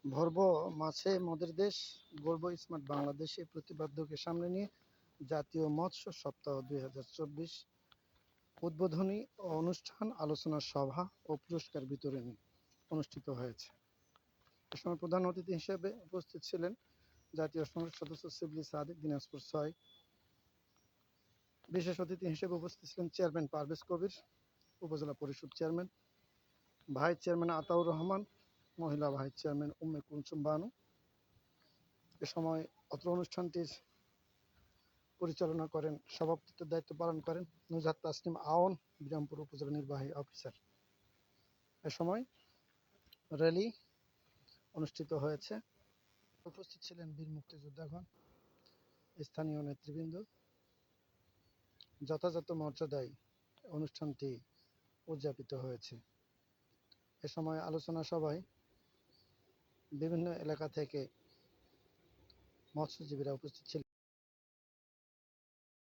ভরবো মাছে মদের দেশ, গড়বো স্মার্ট বাংলাদেশ এই প্রতিপাদ্যকে সামনে নিয়ে জাতীয় মৎস্য সপ্তাহ 2024 উদ্বোধনী অনুষ্ঠান, আলোচনা সভা ও পুরস্কার বিতরণী অনুষ্ঠিত হয়েছে। এ সময় প্রধান অতিথি হিসেবে উপস্থিত ছিলেন জাতীয় সংসদ সদস্য শিবলী সাদিক, দিনাজপুর ৬। বিশেষ অতিথি হিসেবে উপস্থিত ছিলেন চেয়ারম্যান পারভেজ কবির, উপজেলা পরিষদ chairman, vice chairman Ataur Rahman, মহিলা ভাইস চেয়ারম্যান উম্মে কুলসুম বানু। এ সময় অত্র অনুষ্ঠানটির পরিচালনা করেন, সভাপতিত্বের দায়িত্ব পালন করেন নুজহাত তাসনিম আওন, বিরামপুর উপজেলা নির্বাহী অফিসার। এ সময় র্যালি অনুষ্ঠিত হয়েছে। উপস্থিত ছিলেন বীর মুক্তিযোদ্ধাগণ, স্থানীয় নেতৃবৃন্দ। যথাযথ মর্যাদায় অনুষ্ঠানটি উদযাপিত হয়েছে। এ সময় আলোচনা সভায় বিভিন্ন এলাকা থেকে মৎস্যজীবীরা উপস্থিত ছিলেন।